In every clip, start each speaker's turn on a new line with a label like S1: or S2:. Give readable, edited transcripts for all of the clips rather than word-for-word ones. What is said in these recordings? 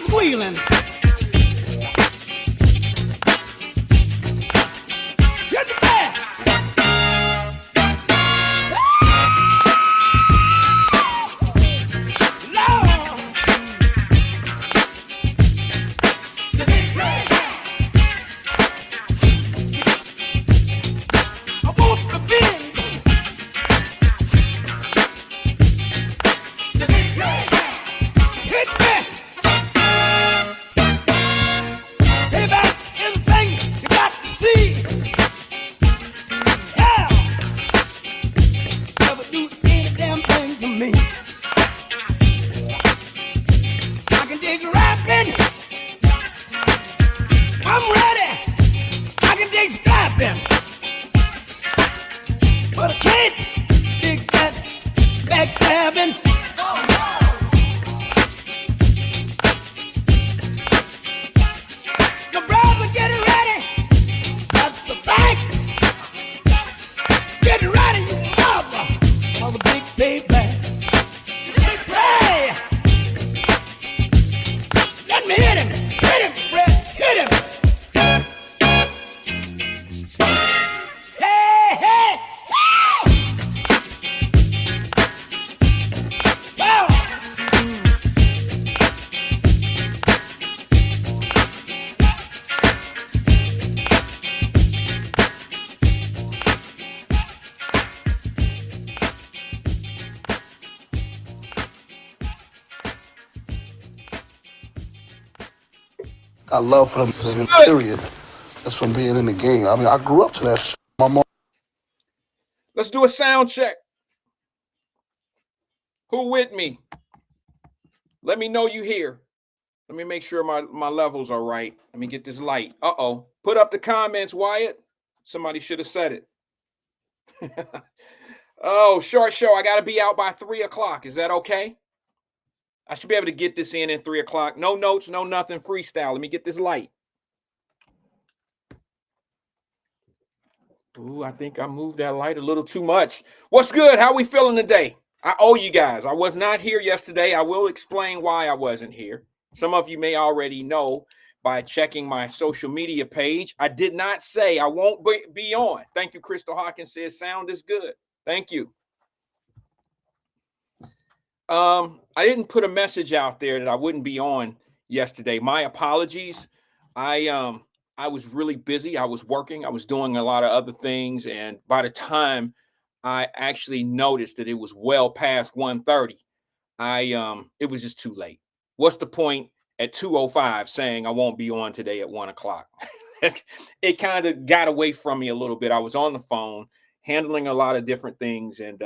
S1: squealing. Get the bag. Lord. The big bag. I want the big. The big bag. Hit me. Payback is a thing you got to see. Yeah. Never do any damn thing to me. I can dig rapping. I'm ready. I can dig scrapping. But I can't dig that backstabbing. The brother getting ready. That's a fact. Get ready, you brother. For the big payback. Hey! Let me hit him. Hit him, Fred. Hit him. Hey, hey. Wow.
S2: I love for them singing, period. That's from being in the game. I mean, I grew up to that shit. My mom.
S3: Let's do a sound check. Who with me? Let me know you here. Let me make sure my levels are right. Let me get this light. Uh-oh. Put up the comments, Wyatt. Somebody should have said it. Oh, short show. I got to be out by 3 o'clock. Is that okay? I should be able to get this in at 3 o'clock. No notes, no nothing. Freestyle. Let me get this light. Ooh, I think I moved that light a little too much. What's good? How we feeling today? I owe you guys. I was not here yesterday. I will explain why I wasn't here. Some of you may already know by checking my social media page. I did not say I won't be on. Thank you, Crystal Hawkins says sound is good. Thank you. I didn't put a message out there that I wouldn't be on yesterday. My apologies. I was really busy. I was working. I was doing a lot of other things, and by the time I actually noticed that it was well past 1:30, it was just too late. What's the point at 2:05 saying I won't be on today at 1 o'clock? It kind of got away from me a little bit. I was on the phone handling a lot of different things, and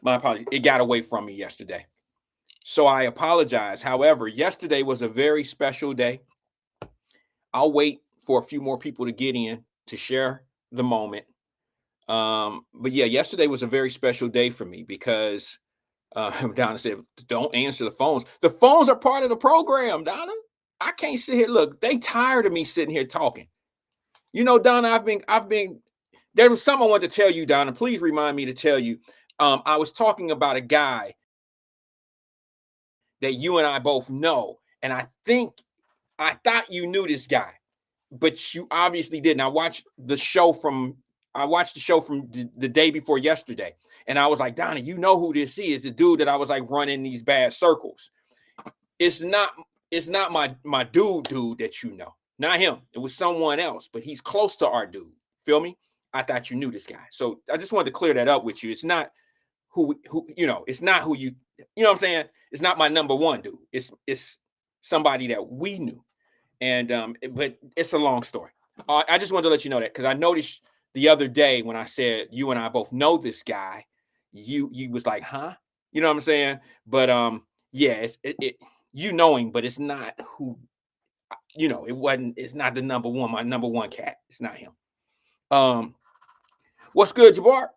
S3: my apologies. It got away from me yesterday. So I apologize. However, yesterday was a very special day. I'll wait for a few more people to get in to share the moment. But yeah, yesterday was a very special day for me because Donna said, don't answer the phones. The phones are part of the program, Donna. I can't sit here. Look, they tired of me sitting here talking. You know, Donna, there was something I wanted to tell you, Donna. Please remind me to tell you. I was talking about a guy that you and I both know. And I thought you knew this guy, but you obviously didn't. I watched the show from the day before yesterday. And I was like, Donna, you know who this is. The dude that I was like running these bad circles. It's not my dude that you know. Not him. It was someone else, but he's close to our dude. Feel me? I thought you knew this guy. So I just wanted to clear that up with you. It's not who it's not who you know what I'm saying? It's not my number one dude. It's somebody that we knew. And but it's a long story. I just wanted to let you know that because I noticed the other day when I said you and I both know this guy, you was like, huh? You know what I'm saying? But yeah, you know him, but it's not who it's not the number one, my number one cat. It's not him. What's good, Jabbar?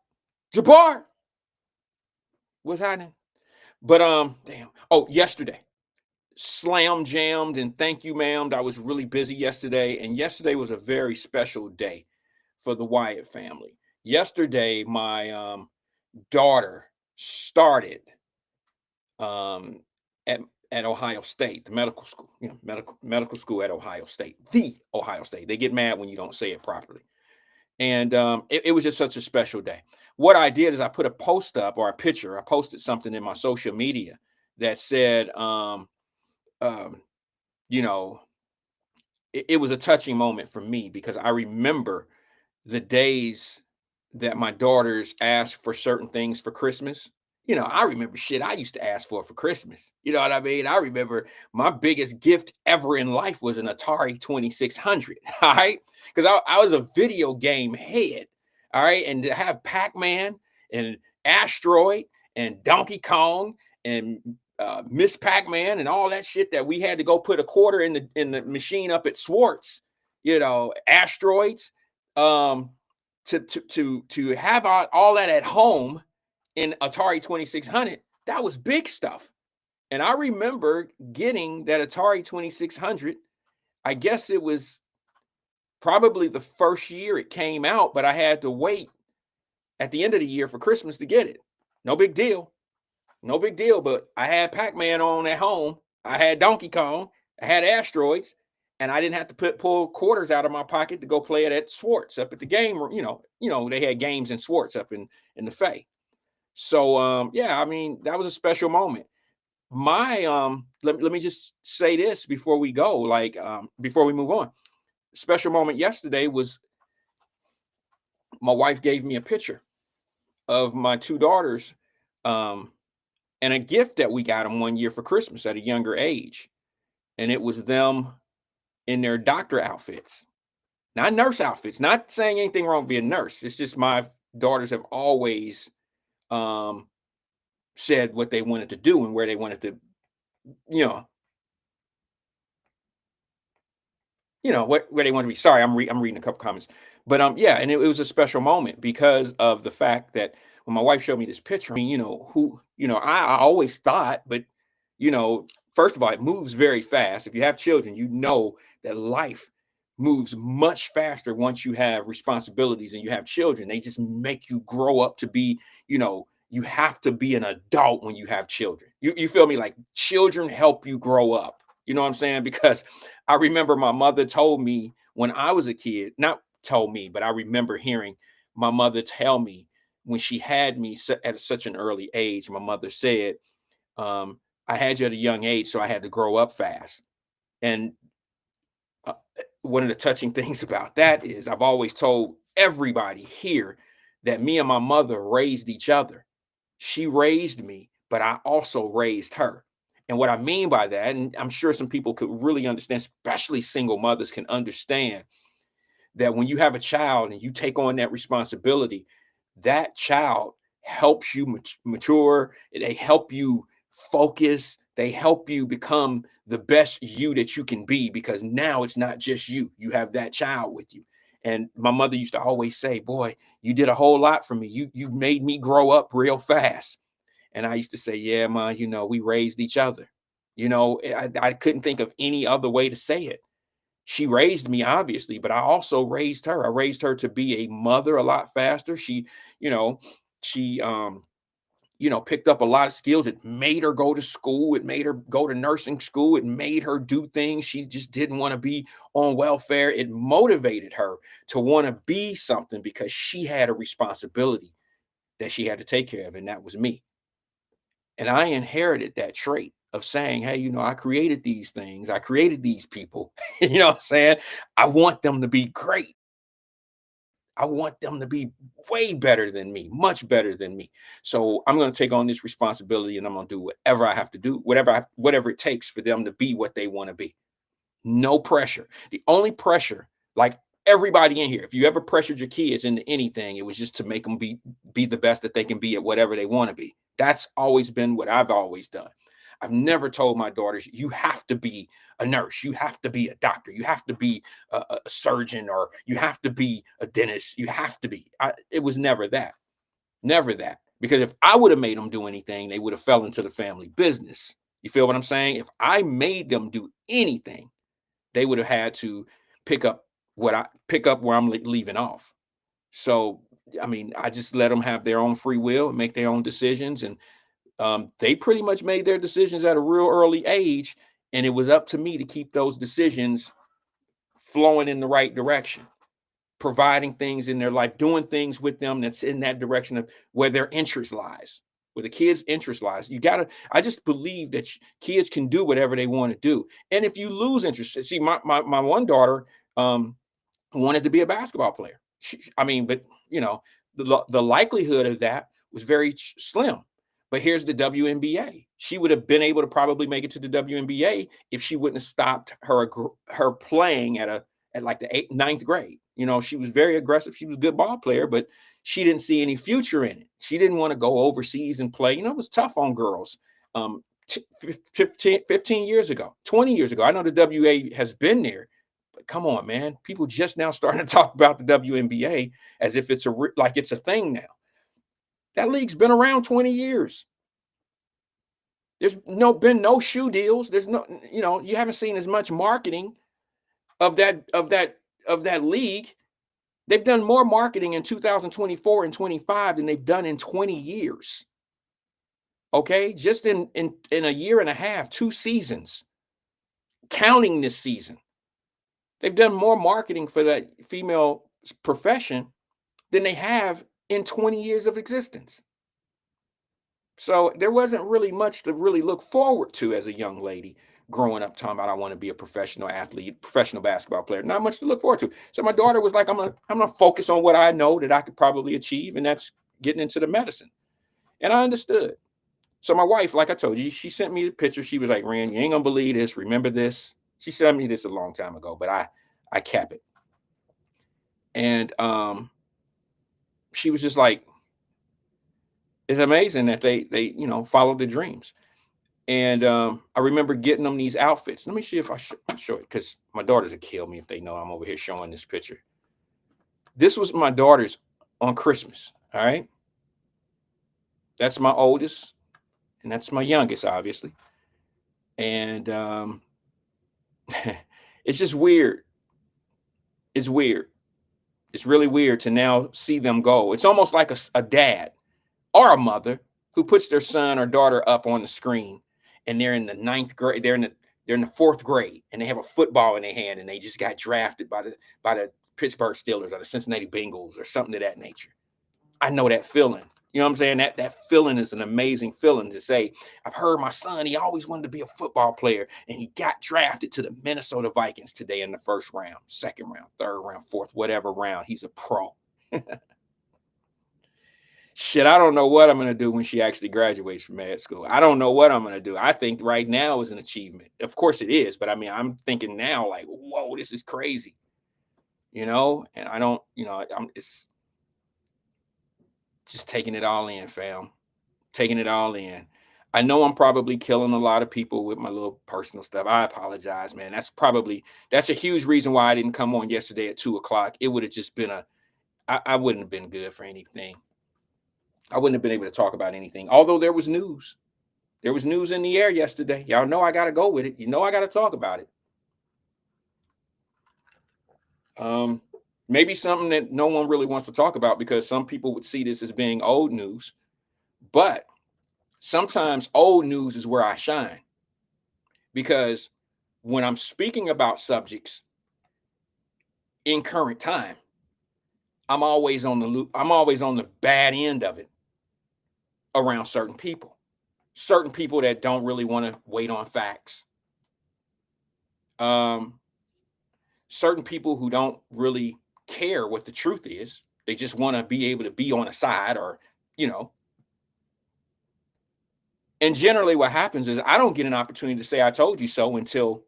S3: Jabbar, what's happening? But damn. Oh, yesterday, slam jammed and thank you, ma'am. I was really busy yesterday, and yesterday was a very special day for the Wyatt family. Yesterday, my daughter started at at Ohio State, the medical school, medical school at Ohio State, the Ohio State. They get mad when you don't say it properly. And it was just such a special day. What I did is I put a post up or a picture. I posted something in my social media that said, um, you know, it was a touching moment for me because I remember the days that my daughters asked for certain things for Christmas. I remember shit I used to ask for Christmas. You know what I mean? I remember my biggest gift ever in life was an Atari 2600. All right. Because I was a video game head. All right. And to have Pac Man and Asteroid and Donkey Kong and Miss Pac Man and all that shit that we had to go put a quarter in the machine up at Swartz, asteroids. To have all that at home in Atari 2600, that was big stuff. And I remember getting that Atari 2600. I guess it was probably the first year it came out, but I had to wait at the end of the year for Christmas to get it. No big deal. No big deal, but I had Pac-Man on at home. I had Donkey Kong. I had Asteroids. And I didn't have to pull quarters out of my pocket to go play it at Swartz up at the game. They had games in Swartz up in the Fay. So yeah, I mean, that was a special moment. My let me just say this before we go, before we move on. Special moment yesterday was my wife gave me a picture of my two daughters and a gift that we got them one year for Christmas at a younger age. And it was them in their doctor outfits, not nurse outfits, not saying anything wrong with being a nurse. It's just my daughters have always said what they wanted to do and where they wanted to, where they want to be. Sorry, I'm reading a couple comments, but yeah, and it was a special moment because of the fact that when my wife showed me this picture, I mean, I always thought, but first of all, it moves very fast. If you have children, you know that life moves much faster once you have responsibilities and you have children. They just make you grow up to be, you have to be an adult when you have children. You feel me? Like children help you grow up. You know what I'm saying? Because I remember my mother told me when I was a kid, not told me, but I remember hearing my mother tell me when she had me at such an early age. My mother said, I had you at a young age, so I had to grow up fast. And one of the touching things about that is I've always told everybody here that me and my mother raised each other. She raised me, but I also raised her. And what I mean by that, and I'm sure some people could really understand, especially single mothers can understand, that when you have a child and you take on that responsibility, that child helps you mature. They help you focus. They help you become the best you that you can be, because now it's not just you. You have that child with you. And my mother used to always say, boy, you did a whole lot for me. You made me grow up real fast. And I used to say, yeah, Ma, we raised each other. I couldn't think of any other way to say it. She raised me, obviously, but I also raised her. I raised her to be a mother a lot faster. She picked up a lot of skills. It made her go to school. It made her go to nursing school. It made her do things she just didn't want to be on welfare. It motivated her to want to be something because she had a responsibility that she had to take care of, and that was me. And I inherited that trait of saying, hey, I created these things. I created these people. You know what I'm saying? I want them to be great. I want them to be way better than me, much better than me. So I'm going to take on this responsibility and I'm going to do whatever I have to do, whatever it takes for them to be what they want to be. No pressure. The only pressure, like everybody in here, if you ever pressured your kids into anything, it was just to make them be the best that they can be at whatever they want to be. That's always been what I've always done. I've never told my daughters, you have to be a nurse, you have to be a doctor, you have to be a surgeon, or you have to be a dentist, you have to be. It was never that. Never that. Because if I would have made them do anything, they would have fell into the family business. You feel what I'm saying? If I made them do anything, they would have had to pick up where I'm leaving off. So, I mean, I just let them have their own free will and make their own decisions. And They pretty much made their decisions at a real early age, and it was up to me to keep those decisions flowing in the right direction, providing things in their life, doing things with them that's in that direction of where their interest lies, where the kids' interest lies. I just believe that kids can do whatever they want to do. And if you lose interest, see, my one daughter wanted to be a basketball player. But the likelihood of that was very slim. But here's the WNBA. She would have been able to probably make it to the WNBA if she wouldn't have stopped her playing at like the ninth grade. She was very aggressive. She was a good ball player, but she didn't see any future in it. She didn't want to go overseas and play. It was tough on girls. 15 years ago, 20 years ago. I know the WA has been there, but come on, man. People just now starting to talk about the WNBA as if it's a thing now. That league's been around 20 years. There's been no shoe deals. There's no, you haven't seen as much marketing of that league. They've done more marketing in 2024 and 25 than they've done in 20 years. Okay, just in a year and a half, 2 seasons, counting this season, they've done more marketing for that female profession than they have in 20 years of existence. So there wasn't really much to really look forward to as a young lady growing up talking about I want to be a professional athlete, professional basketball player. Not much to look forward to. So my daughter was like, I'm gonna focus on what I know that I could probably achieve, and that's getting into the medicine. And I understood. So my wife, like I told you, she sent me the picture. She was like, Rand, you ain't gonna believe this. Remember this? She sent me this a long time ago, but I kept it. And she was just like, it's amazing that they followed their dreams. And I remember getting them these outfits. Let me see if I show it, because my daughters would kill me if they know I'm over here showing this picture. This was my daughter's on Christmas. All right. That's my oldest, and that's my youngest, obviously. And it's just weird. It's weird. It's really weird to now see them go. It's almost like a dad or a mother who puts their son or daughter up on the screen, and they're in the ninth grade. They're in the fourth grade, and they have a football in their hand, and they just got drafted by the Pittsburgh Steelers or the Cincinnati Bengals or something of that nature. I know that feeling. You know what I'm saying? That feeling is an amazing feeling to say, I've heard my son, he always wanted to be a football player, and he got drafted to the Minnesota Vikings today in the first round, second round, third round, fourth, whatever round. He's a pro. Shit, I don't know what I'm going to do when she actually graduates from med school. I don't know what I'm going to do. I think right now is an achievement. Of course it is, but I mean, I'm thinking now like, whoa, this is crazy. And I don't, it's just taking it all in, fam. Taking it all in. I know I'm probably killing a lot of people with my little personal stuff. I apologize, man. That's a huge reason why I didn't come on yesterday at 2:00. It would have just been I wouldn't have been good for anything. I wouldn't have been able to talk about anything. Although there was news. There was news in the air yesterday. Y'all know I got to go with it. I got to talk about it. Maybe something that no one really wants to talk about, because some people would see this as being old news. But sometimes old news is where I shine, because when I'm speaking about subjects in current time, I'm always on the loop. I'm always on the bad end of it around certain people that don't really want to wait on facts. Certain people who don't really care what the truth is. They just want to be able to be on a side, or, and generally what happens is I don't get an opportunity to say I told you so until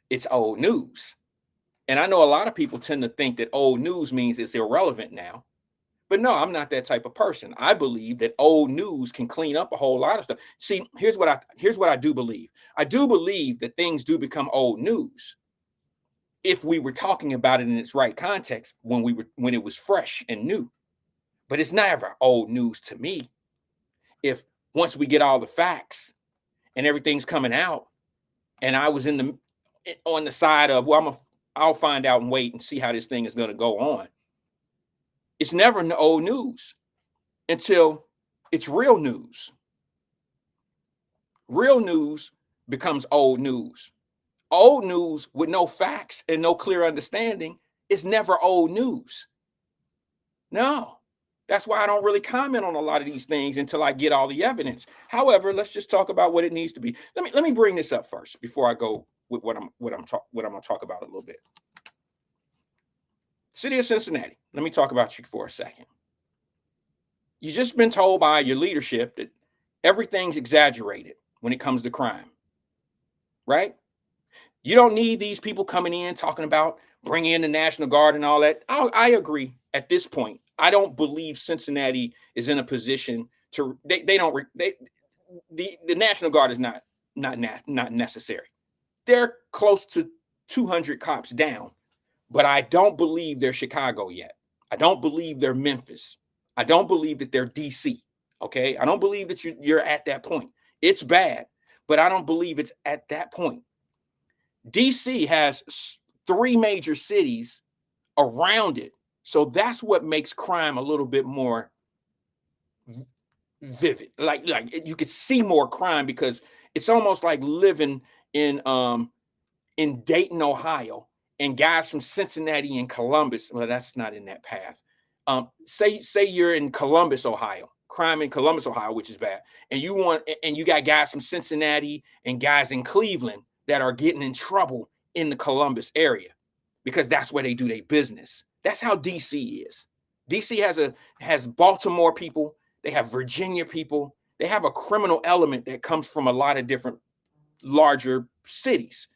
S3: it's old news. And I know a lot of people tend to think that old news means it's irrelevant now. But no, I'm not that type of person. I believe that old news can clean up a whole lot of stuff. See, here's what I do believe. I do believe that things do become old news if we were talking about it in its right context when it was fresh and new. But it's never old news to me if once we get all the facts and everything's coming out, and I was on the side of, well, I'll find out and wait and see how this thing is going to go on. It's never old news until it's real news. Real news becomes old news. Old news with no facts and no clear understanding is never old news. No. That's why I don't really comment on a lot of these things until I get all the evidence. However, let's just talk about what it needs to be. Let me bring this up first before I go with what I'm going to talk about a little bit. City of Cincinnati. Let me talk about you for a second. You've just been told by your leadership that everything's exaggerated when it comes to crime, right? You don't need these people coming in talking about bringing in the National Guard and all that. I agree at this point. I don't believe Cincinnati is in a position to. The National Guard is not necessary. They're close to 200 cops down, but I don't believe they're Chicago yet. I don't believe they're Memphis. I don't believe that they're DC. Okay, I don't believe that you're at that point. It's bad, but I don't believe it's at that point. DC has 3 major cities around it. So that's what makes crime a little bit more vivid. Like you could see more crime because it's almost like living in Dayton, Ohio, and guys from Cincinnati and Columbus. Well, that's not in that path. Say you're in Columbus, Ohio. Crime in Columbus, Ohio, which is bad. And you got guys from Cincinnati and guys in Cleveland that are getting in trouble in the Columbus area because that's where they do their business. That's how DC is. DC has Baltimore people, they have Virginia people, they have a criminal element that comes from a lot of different larger cities.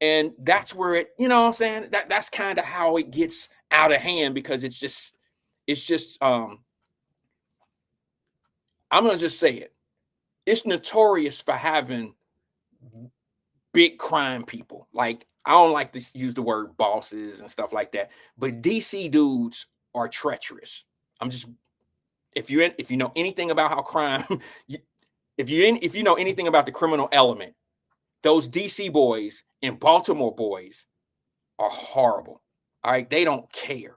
S3: And that's where it, you know what I'm saying? That's kind of how it gets out of hand because it's just I'm gonna just say it. It's notorious for having big crime people. Like, I don't like to use the word bosses and stuff like that, but DC dudes are treacherous. I'm just if you know anything about how crime, if you know anything about the criminal element, those DC boys and Baltimore boys are horrible. All right, they don't care.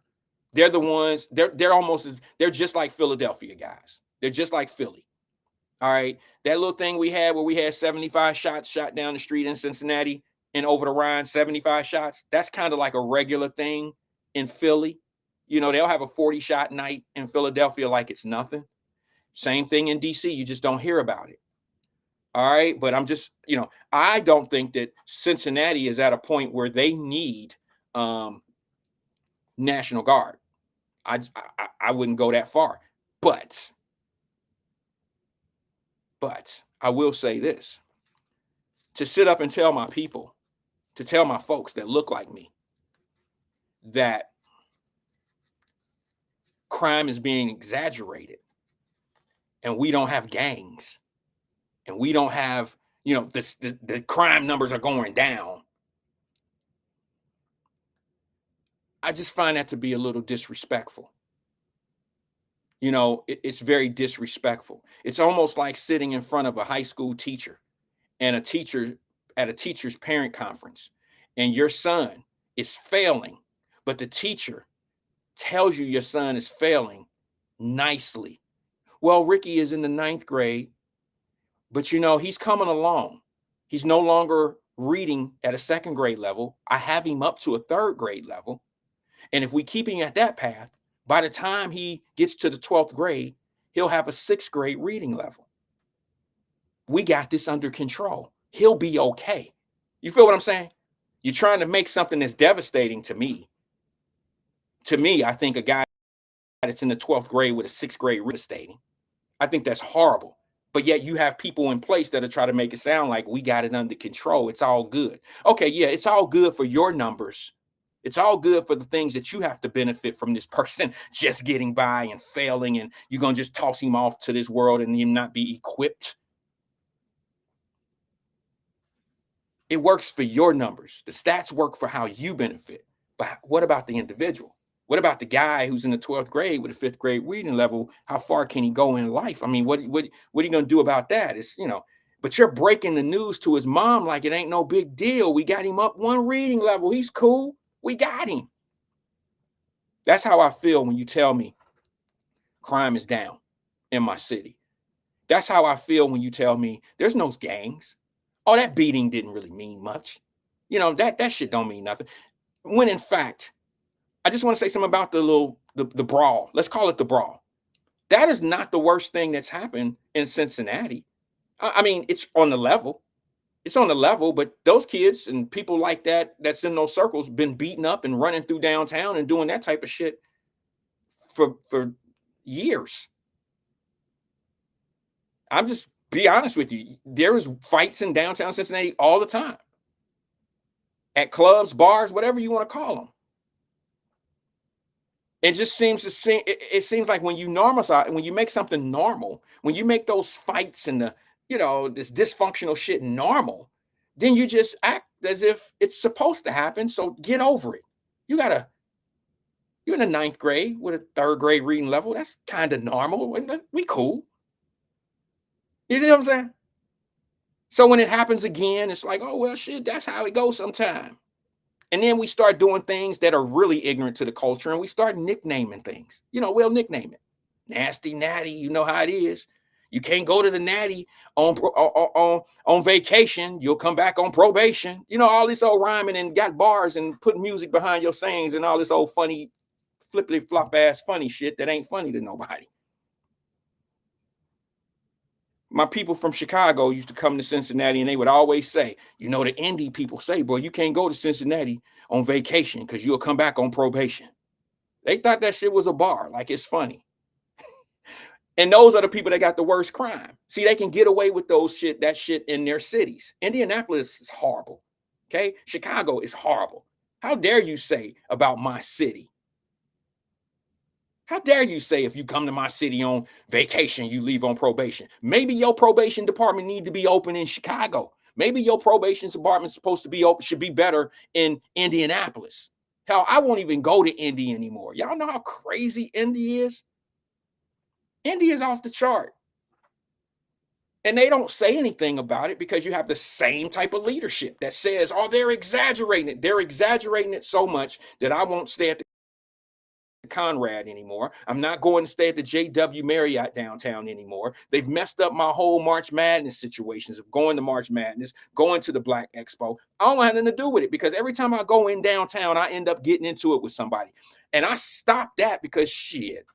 S3: They're the ones. They're just like Philadelphia guys. They're just like Philly. All right, that little thing we had where we had 75 shots shot down the street in Cincinnati and over the Rhine, 75 shots. That's kind of like a regular thing in Philly. You know, they'll have a 40 shot night in Philadelphia like it's nothing. Same thing in DC. You just don't hear about it. All right, but I'm just, I don't think that Cincinnati is at a point where they need National Guard. I wouldn't go that far, but I will say this: to sit up and tell my people, to tell my folks that look like me, that crime is being exaggerated, and we don't have gangs, and we don't have, the crime numbers are going down. I just find that to be a little disrespectful. It's very disrespectful. It's almost like sitting in front of a high school teacher and a teacher at a teacher's parent conference, and your son is failing, but the teacher tells you your son is failing nicely. Well, Ricky is in the 9th grade, but he's coming along. He's no longer reading at a 2nd grade level. I have him up to a 3rd grade level. And if we keep him at that path, by the time he gets to the 12th grade, he'll have a 6th grade reading level. We got this under control. He'll be okay. You feel what I'm saying? You're trying to make something that's devastating to me. To me, I think a guy that's in the 12th grade with a 6th grade devastating. I think that's horrible. But yet you have people in place that are trying to make it sound like we got it under control. It's all good. Okay, yeah, it's all good for your numbers. It's all good for the things that you have to benefit from this person just getting by and failing, and you're going to just toss him off to this world and him not be equipped. It works for your numbers. The stats work for how you benefit. But what about the individual? What about the guy who's in the 12th grade with a 5th grade reading level? How far can he go in life? I mean, what are you going to do about that? It's, but you're breaking the news to his mom like it ain't no big deal. We got him up 1 reading level. He's cool. We got him. That's how I feel when you tell me crime is down in my city. That's how I feel when you tell me there's no gangs. Oh, that beating didn't really mean much. That shit don't mean nothing. When in fact, I just want to say something about the brawl. Let's call it the brawl. That is not the worst thing that's happened in Cincinnati. I mean, it's on the level. It's on the level, but those kids and people like that's in those circles been beaten up and running through downtown and doing that type of shit for years. I'm just be honest with you. There is fights in downtown Cincinnati all the time. At clubs, bars, whatever you want to call them. It just it seems like when you normalize, when you make something normal, when you make those fights and this dysfunctional shit normal, then you just act as if it's supposed to happen. So get over it. You're in the 9th grade with a 3rd grade reading level. That's kind of normal. We cool. You see what I'm saying? So when it happens again, it's like, oh, well, shit, that's how it goes sometime. And then we start doing things that are really ignorant to the culture, and we start nicknaming things. We'll nickname it. Nasty Natty, you know how it is. You can't go to the Natty on vacation. You'll come back on probation. All this old rhyming and got bars and put music behind your sayings and all this old funny, flippity flop ass funny shit that ain't funny to nobody. My people from Chicago used to come to Cincinnati and they would always say, the indie people say, boy, you can't go to Cincinnati on vacation because you'll come back on probation. They thought that shit was a bar, like it's funny. And those are the people that got the worst crime. See, they can get away with that shit in their cities. Indianapolis is horrible. Okay. Chicago is horrible. How dare you say about my city? How dare you say if you come to my city on vacation, you leave on probation? Maybe your probation department need to be open in Chicago. Maybe your probation department is supposed to be open, should be better in Indianapolis. Hell, I won't even go to Indy anymore. Y'all know how crazy Indy is? Indy is off the chart. And they don't say anything about it because you have the same type of leadership that says, oh, they're exaggerating it. They're exaggerating it so much that I won't stay at the Conrad anymore. I'm not going to stay at the JW Marriott downtown anymore. They've messed up my whole March Madness situations of going to March Madness, going to the Black Expo. I don't have nothing to do with it because every time I go in downtown, I end up getting into it with somebody. And I stopped that because shit,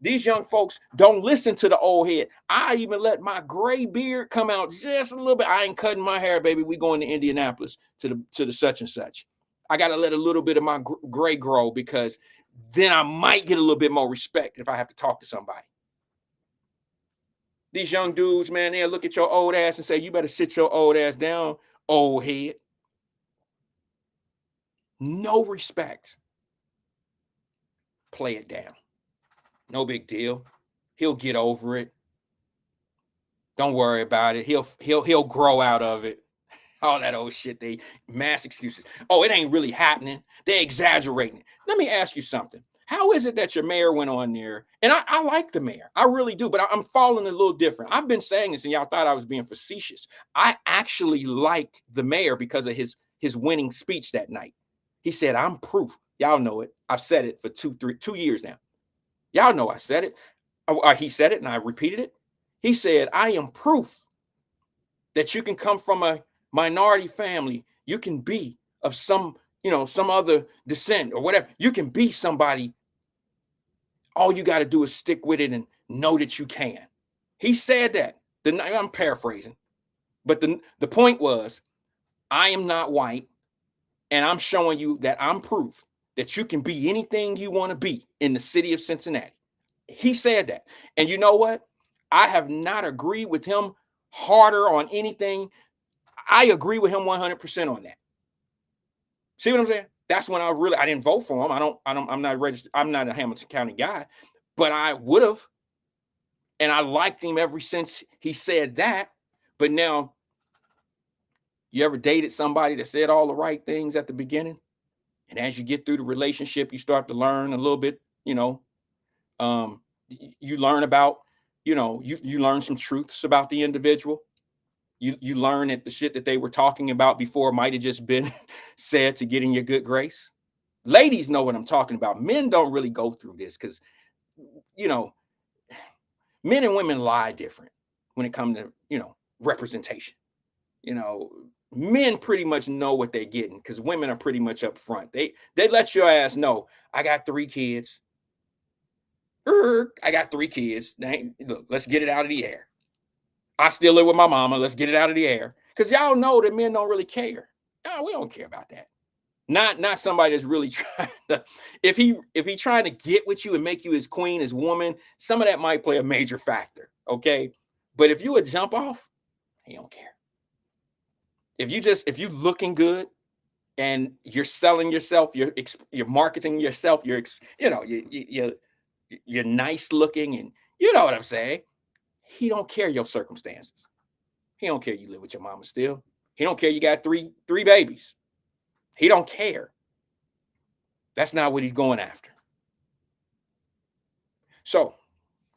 S3: these young folks don't listen to the old head. I even let my gray beard come out just a little bit. I ain't cutting my hair, baby. We going to Indianapolis to the such and such. I got to let a little bit of my gray grow because then I might get a little bit more respect if I have to talk to somebody. These young dudes, man, they'll look at your old ass and say, you better sit your old ass down, old head. No respect. Play it down. No big deal. He'll get over it. Don't worry about it. He'll grow out of it. All that old shit, they mass excuses. Oh, it ain't really happening. They're exaggerating it. Let me ask you something. How is it that your mayor went on there? And I like the mayor. I really do, but I'm falling a little different. I've been saying this and y'all thought I was being facetious. I actually like the mayor because of his winning speech that night. He said, I'm proof. Y'all know it. I've said it for 2 years now. Y'all know I said it. He said it and I repeated it. He said, I am proof that you can come from a minority family. You can be of some other descent or whatever. You can be somebody. All you got to do is stick with it and know that you can. He said that. I'm paraphrasing. But the point was, I am not white. And I'm showing you that I'm proof that you can be anything you want to be in the city of Cincinnati. He said that. And you know what? I have not agreed with him harder on anything. I agree with him 100% on that. See what I'm saying? That's when I didn't vote for him. I'm not registered. I'm not a Hamilton County guy, but I would have. And I liked him ever since he said that. But now, you ever dated somebody that said all the right things at the beginning? And as you get through the relationship, you start to learn a little bit, you learn about, you learn some truths about the individual. You learn that the shit that they were talking about before might have just been said to get in your good grace. Ladies know what I'm talking about. Men don't really go through this because, men and women lie different when it comes to, representation. Men pretty much know what they're getting because women are pretty much up front. They let your ass know, I got 3 kids. I got 3 kids. Look, let's get it out of the air. I still live with my mama. Let's get it out of the air. Because y'all know that men don't really care. No, we don't care about that. Not somebody that's really trying to, if he trying to get with you and make you his queen, his woman, some of that might play a major factor. Okay. But if you would jump off, he don't care. If you looking good and you're selling yourself, you're marketing yourself, you're nice looking, and you know what I'm saying. He don't care your circumstances. He don't care you live with your mama still. He don't care you got three babies. He don't care. That's not what he's going after. So,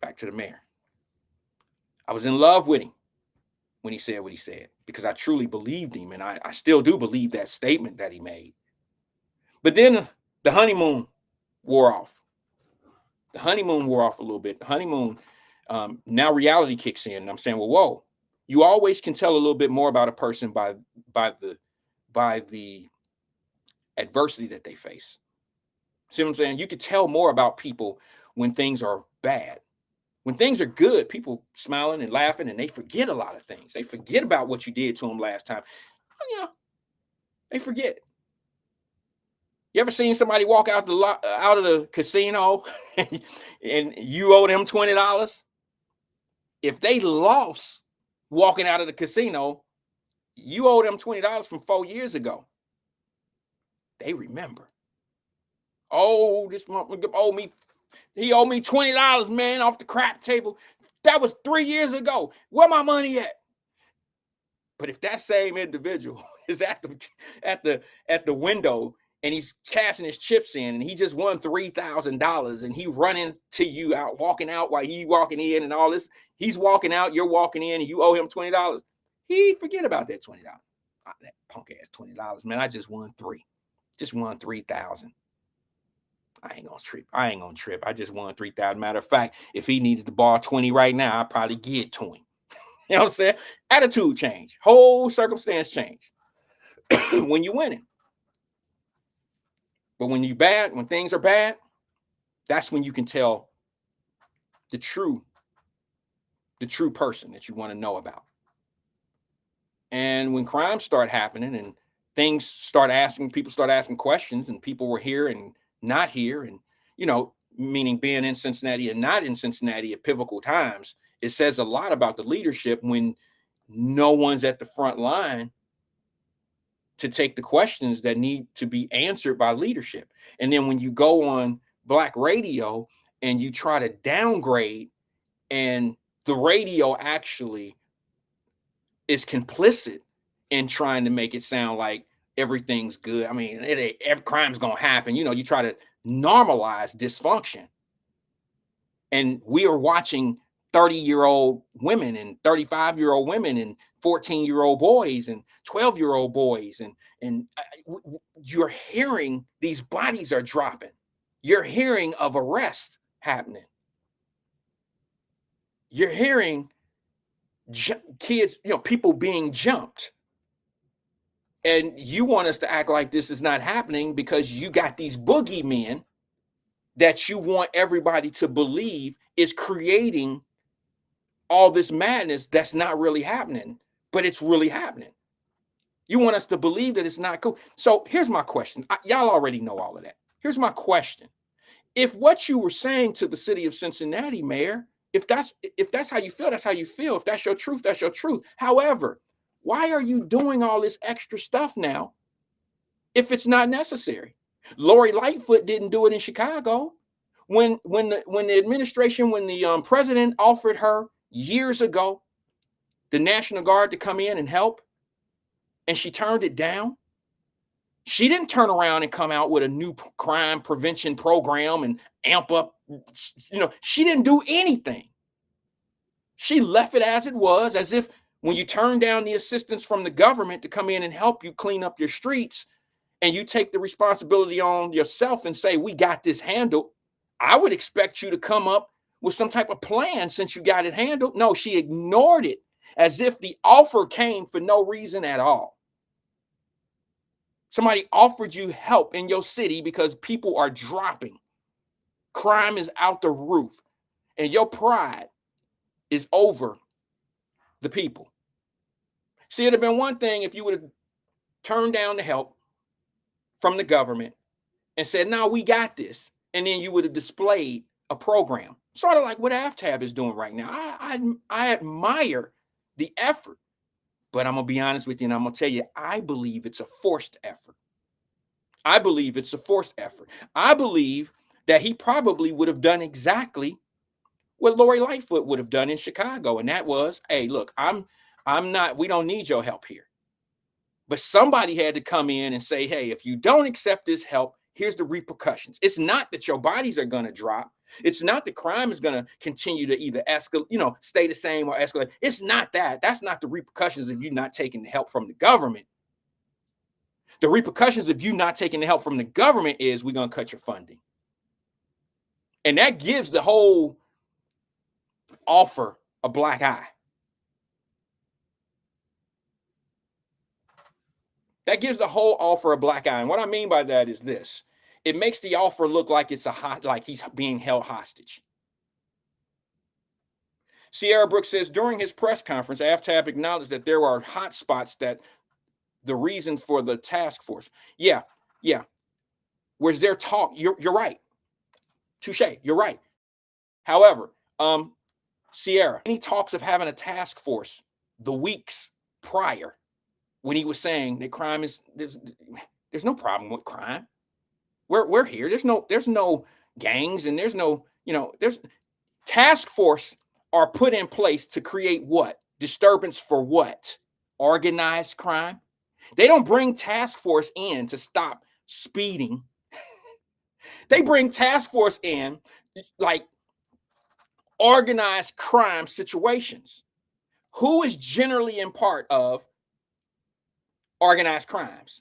S3: back to the mayor. I was in love with him when he said what he said because I truly believed him, and I still do believe that statement that he made. But then the honeymoon wore off. The honeymoon wore off a little bit. The honeymoon, now reality kicks in, and I'm saying, well, whoa, you always can tell a little bit more about a person by the adversity that they face. See what I'm saying? You could tell more about people when things are bad. When things are good, people smiling and laughing, and they forget a lot of things. They forget about what you did to them last time. They forget. You ever seen somebody walk out of the casino and you owe them $20? If they lost walking out of the casino, you owe them $20 from 4 years ago. They remember. Oh, this motherfucker owed me. He owed me $20, man, off the crap table. That was 3 years ago. Where my money at? But if that same individual is at the window and he's cashing his chips in and he just won $3,000 and he running to you out, walking out while he walking in and all this, he's walking out, you're walking in and you owe him $20. He forget about that $20. That punk ass $20, man. I just won $3,000. I ain't gonna trip. I just won $3,000. Matter of fact, if he needed to borrow 20 right now, I'd probably give it to him. You know what I'm saying? Attitude change, whole circumstance change when you're winning. But when you're bad, when things are bad, that's when you can tell the true person that you want to know about. And when crimes start happening and people start asking questions, and people were here and not here, and meaning being in Cincinnati and not in Cincinnati at pivotal times, it says a lot about the leadership when no one's at the front line to take the questions that need to be answered by leadership. And then when you go on black radio and you try to downgrade, and the radio actually is complicit in trying to make it sound like everything's good. I mean, every crime's gonna happen. You try to normalize dysfunction. And we are watching 30-year-old women and 35-year-old women and 14-year-old boys and 12-year-old boys. And you're hearing these bodies are dropping. You're hearing of arrests happening. You're hearing kids, people being jumped. And you want us to act like this is not happening because you got these boogeymen that you want everybody to believe is creating all this madness that's not really happening, but it's really happening. You want us to believe that it's not cool. So here's my question. Y'all already know all of that. Here's my question. If what you were saying to the city of Cincinnati, Mayor, if that's how you feel, that's how you feel. If that's your truth, that's your truth. However, why are you doing all this extra stuff now if it's not necessary? Lori Lightfoot didn't do it in Chicago. When the president offered her years ago the National Guard to come in and help, and she turned it down, she didn't turn around and come out with a new crime prevention program and amp up. She didn't do anything. She left it as it was, as if when you turn down the assistance from the government to come in and help you clean up your streets, and you take the responsibility on yourself and say, we got this handled, I would expect you to come up with some type of plan since you got it handled. No, she ignored it as if the offer came for no reason at all. Somebody offered you help in your city because people are dropping. Crime is out the roof, and your pride is over the people. See, it'd have been one thing if you would have turned down the help from the government and said, no, we got this. And then you would have displayed a program, sort of like what AFTAB is doing right now. I admire the effort, but I'm going to be honest with you, and I'm going to tell you, I believe it's a forced effort. I believe it's a forced effort. I believe that he probably would have done exactly what Lori Lightfoot would have done in Chicago. And that was, hey, look, we don't need your help here. But somebody had to come in and say, hey, if you don't accept this help, here's the repercussions. It's not that your bodies are going to drop. It's not that crime is going to continue to either escalate, stay the same or escalate. It's not that. That's not the repercussions of you not taking the help from the government. The repercussions of you not taking the help from the government is we're going to cut your funding. And that gives the whole offer a black eye. That gives the whole offer a black eye. And what I mean by that is this. It makes the offer look like like he's being held hostage. Sierra Brooks says, during his press conference, AFTAB acknowledged that there are hot spots that the reason for the task force. Yeah. Where's their talk? You're right. Touche. You're right. However, Sierra, any talks of having a task force the weeks prior when he was saying that crime is there's no problem with crime. We're here. There's no gangs and there's no, there's task force are put in place to create what? Disturbance for what? Organized crime. They don't bring task force in to stop speeding. They bring task force in like organized crime situations. Who is generally in part of organized crimes?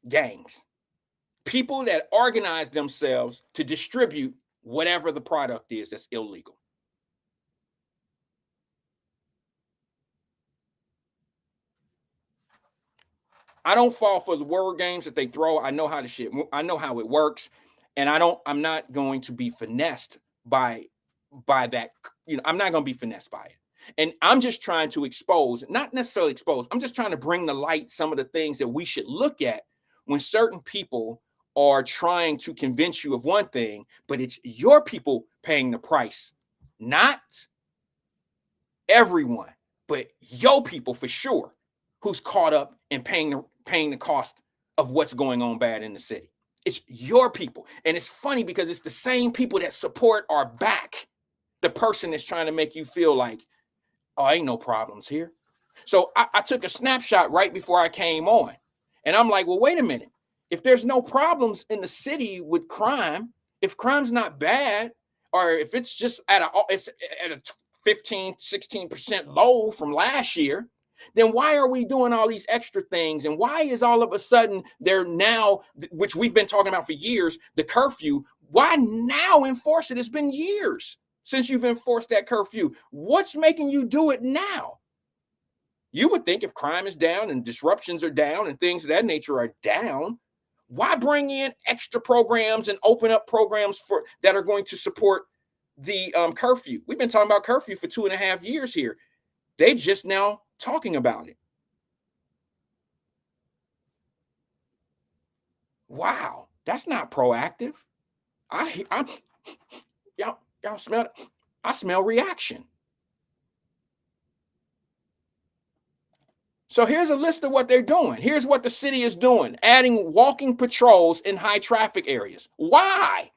S3: Gangs. People that organize themselves to distribute whatever the product is that's illegal. I don't fall for the word games that they throw. I know how it works. And I'm not going to be finessed by that. I'm not going to be finessed by it. And I'm just trying to expose, not necessarily expose. I'm just trying to bring to light some of the things that we should look at when certain people are trying to convince you of one thing, but it's your people paying the price, not everyone, but your people for sure, who's caught up in paying the cost of what's going on bad in the city. It's your people. And it's funny because it's the same people that support or back the person that's trying to make you feel like, oh, ain't no problems here. So I took a snapshot right before I came on. And I'm like, well, wait a minute. If there's no problems in the city with crime, if crime's not bad, or if it's just at a 15, 16% low from last year, then why are we doing all these extra things? And why is all of a sudden they're now, which we've been talking about for years, the curfew, why now enforce it? It's been years since you've enforced that curfew. What's making you do it now? You would think if crime is down and disruptions are down and things of that nature are down, why bring in extra programs and open up programs that are going to support the curfew? We've been talking about curfew for 2.5 years here. They just now talking about it. Wow, that's not proactive. Y'all smell it? I smell reaction. So here's a list of what they're doing. Here's what the city is doing. Adding walking patrols in high traffic areas. Why?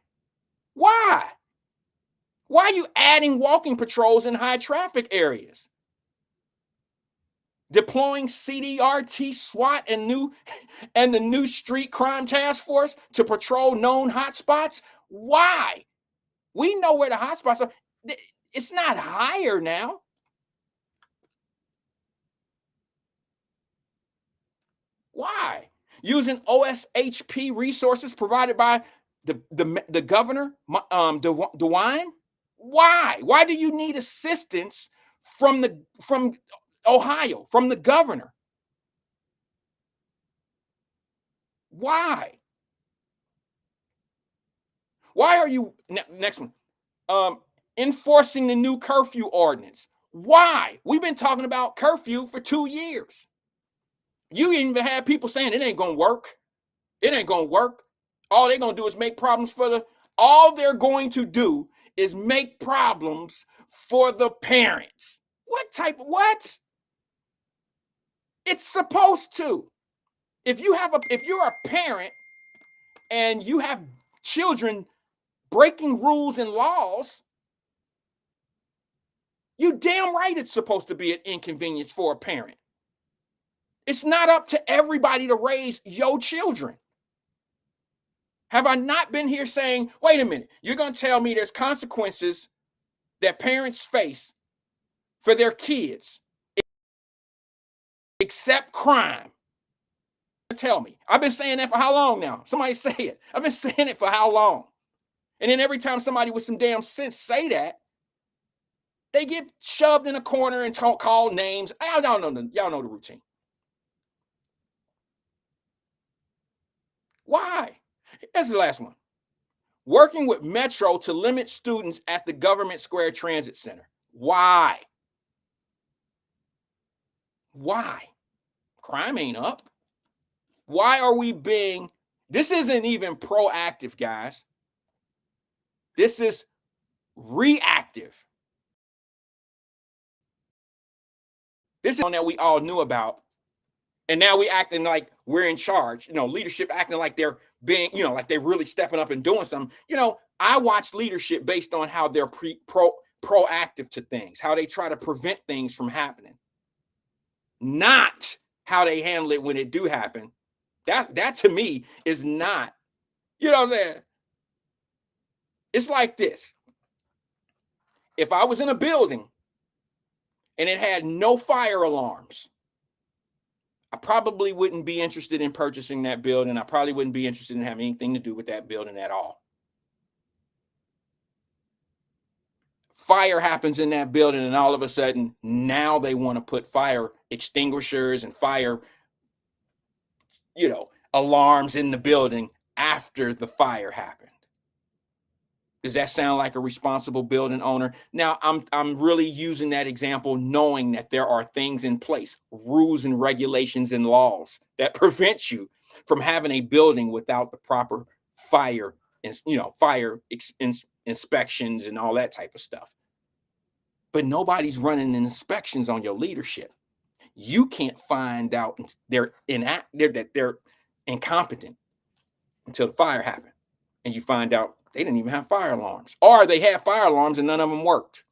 S3: Why are you adding walking patrols in high traffic areas? Deploying CDRT, SWAT, and the new street crime task force to patrol known hotspots. Why? We know where the hotspots are. It's not higher now. Why? Using OSHP resources provided by the governor, DeWine, Why? Why do you need assistance from Ohio, from the governor? Why? Why are you next one? Enforcing the new curfew ordinance. Why? We've been talking about curfew for 2 years. You even had people saying it ain't gonna work. It ain't gonna work. All they're gonna do is make problems all they're going to do is make problems for the parents. What? It's supposed to. If you're a parent and you have children breaking rules and laws, you damn right it's supposed to be an inconvenience for a parent. It's not up to everybody to raise your children. Have I not been here saying, wait a minute, you're going to tell me there's consequences that parents face for their kids except crime? Tell me. I've been saying that for how long now? Somebody say it. I've been saying it for how long? And then every time somebody with some damn sense say that, they get shoved in a corner and called names. Y'all know the routine. Why? Here's the last one. Working with Metro to limit students at the Government Square Transit Center. Why? Why? Crime ain't up. Why are we this isn't even proactive, guys. This is reactive. This is one that we all knew about. And now we acting like we're in charge, leadership acting like they're being, like they're really stepping up and doing something. I watch leadership based on how they're proactive to things, how they try to prevent things from happening, not how they handle it when it do happen. That to me is not, you know what I'm saying? It's like this. If I was in a building and it had no fire alarms, I probably wouldn't be interested in purchasing that building. I probably wouldn't be interested in having anything to do with that building at all. Fire happens in that building, and all of a sudden, now they want to put fire extinguishers and fire, alarms in the building after the fire happened. Does that sound like a responsible building owner? Now, I'm really using that example knowing that there are things in place, rules and regulations and laws that prevent you from having a building without the proper fire inspections and all that type of stuff. But nobody's running inspections on your leadership. You can't find out that they're incompetent until the fire happened, and you find out they didn't even have fire alarms, or they had fire alarms and none of them worked.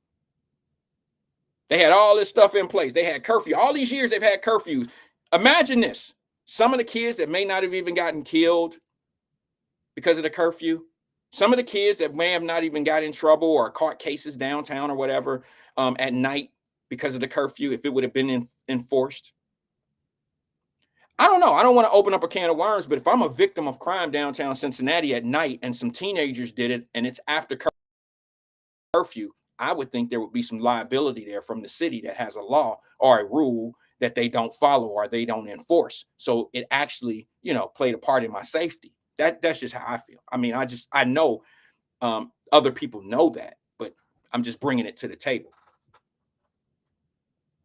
S3: They had all this stuff in place. They had curfew. All these years they've had curfews. Imagine this. Some of the kids that may not have even gotten killed because of the curfew, some of the kids that may have not even got in trouble or caught cases downtown or whatever at night because of the curfew, if it would have been enforced. I don't know. I don't want to open up a can of worms, but if I'm a victim of crime downtown Cincinnati at night and some teenagers did it and it's after curfew, I would think there would be some liability there from the city that has a law or a rule that they don't follow or they don't enforce. So it actually, played a part in my safety. That's just how I feel. I mean, I know other people know that, but I'm just bringing it to the table.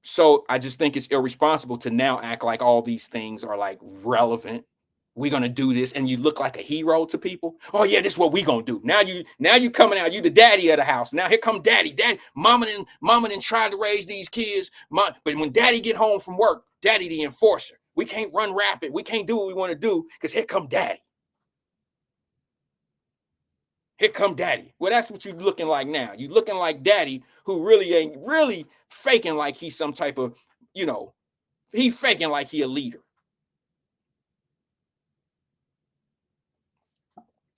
S3: So I just think it's irresponsible to now act like all these things are like relevant. We're gonna do this, and you look like a hero to people. Oh yeah, this is what we gonna do. Now you coming out. You the daddy of the house. Now here come daddy. Mama and tried to raise these kids. But when daddy get home from work, daddy the enforcer. We can't run rapid. We can't do what we want to do because here come daddy. Here come daddy. Well, that's what you're looking like now. You're looking like daddy who really ain't really faking like he's some type of, he faking like he a leader.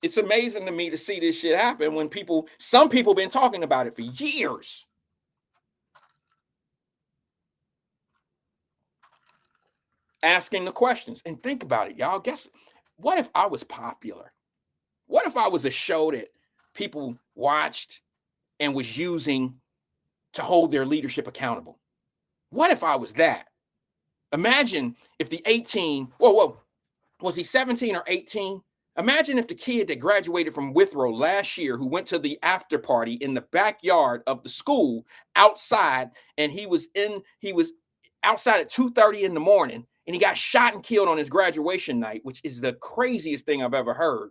S3: It's amazing to me to see this shit happen when some people been talking about it for years. Asking the questions. And think about it, y'all. Guess what if I was popular? What if I was a show that people watched and was using to hold their leadership accountable. What if I was that? Imagine if the 18, whoa, was he 17 or 18? Imagine if the kid that graduated from Withrow last year, who went to the after party in the backyard of the school outside, and he was outside at 2:30 in the morning, and he got shot and killed on his graduation night, which is the craziest thing I've ever heard.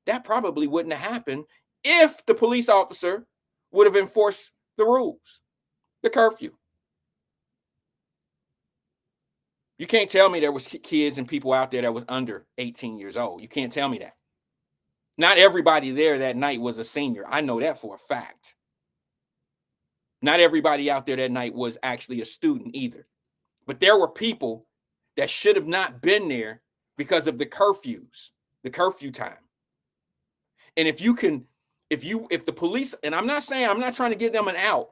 S3: That probably wouldn't have happened if the police officer would have enforced the rules, the curfew. You can't tell me there was kids and people out there that was under 18 years old. You can't tell me that. Not everybody there that night was a senior. I know that for a fact. Not everybody out there that night was actually a student either. But there were people that should have not been there because of the curfews, the curfew time. And if the police, and I'm not trying to give them an out,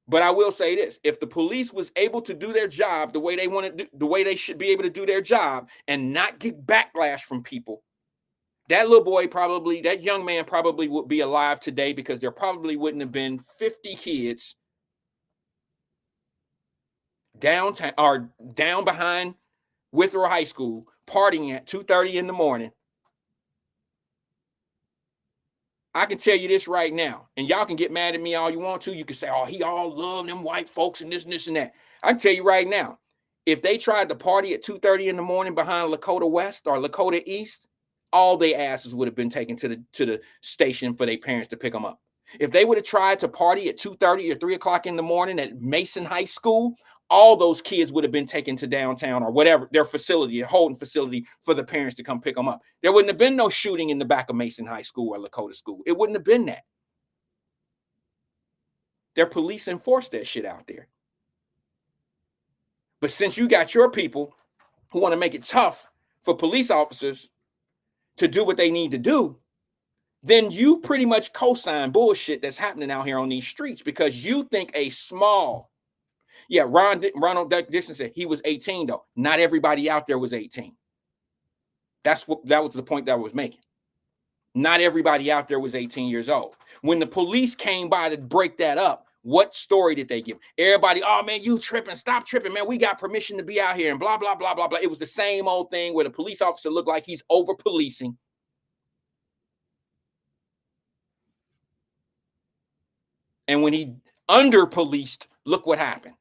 S3: but I will say this: if the police was able to do their job the way they wanted, the way they should be able to do their job, and not get backlash from people, that young man probably would be alive today, because there probably wouldn't have been 50 kids downtown or down behind Withrow High School partying at 2:30 in the morning. I can tell you this right now, and y'all can get mad at me all you want to. You can say, oh, he all love them white folks and this and that. I can tell you right now, if they tried to party at 2:30 in the morning behind Lakota West or Lakota East, all their asses would have been taken to the station for their parents to pick them up. If they would have tried to party at 2:30 or 3 o'clock in the morning at Mason High School, all those kids would have been taken to downtown or whatever, their facility, a holding facility, for the parents to come pick them up. There wouldn't have been no shooting in the back of Mason High School or Lakota School. It wouldn't have been that. Their police enforced that shit out there. But since you got your people who want to make it tough for police officers to do what they need to do, then you pretty much co-sign bullshit that's happening out here on these streets, because you think a small, Ronald Dixon said he was 18 though. Not everybody out there was 18. That was the point that I was making. Not everybody out there was 18 years old. When the police came by to break that up, what story did they give? Everybody, oh man, you tripping, stop tripping, man. We got permission to be out here and blah, blah, blah, blah, blah. It was the same old thing where the police officer looked like he's over policing. And when he under policed, look what happened.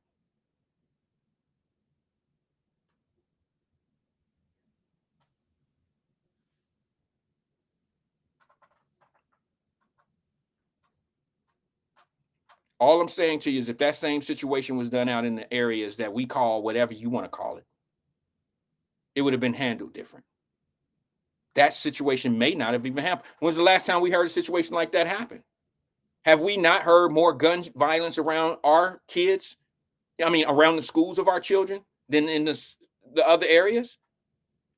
S3: All I'm saying to you is, if that same situation was done out in the areas that we call whatever you want to call it, it would have been handled different. That situation may not have even happened. When's the last time we heard a situation like that happen? Have we not heard more gun violence around our kids? I mean, around the schools of our children than in the other areas?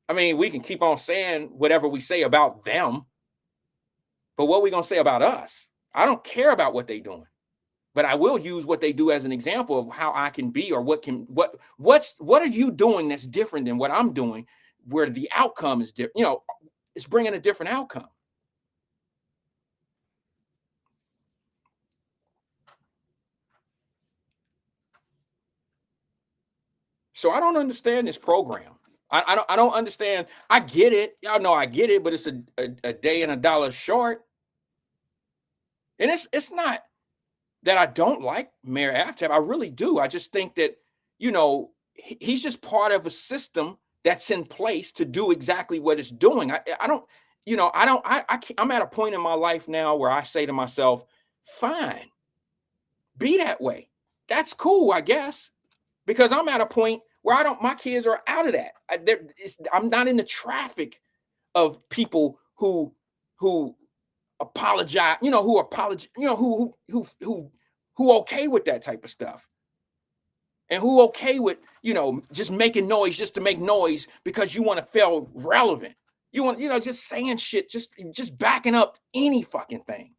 S3: I mean, we can keep on saying whatever we say about them, but what are we going to say about us? I don't care about what they're doing, but I will use what they do as an example of how I can be, or what are you doing that's different than what I'm doing, where the outcome is different. You know, it's bringing a different outcome. So I don't understand this program. I don't understand. I get it. Y'all know I get it, but it's a day and $1 short. And it's not that I don't like Mayor Aftab. I really do. I just think that, you know, he's just part of a system that's in place to do exactly what it's doing. I'm at a point in my life now where I say to myself, fine, be that way. That's cool, I guess, because I'm at a point where my kids are out of that. I'm not in the traffic of people who apologize, who okay with that type of stuff, and who okay with, just making noise just to make noise because you want to feel relevant. You want, just saying shit, just backing up any fucking thing.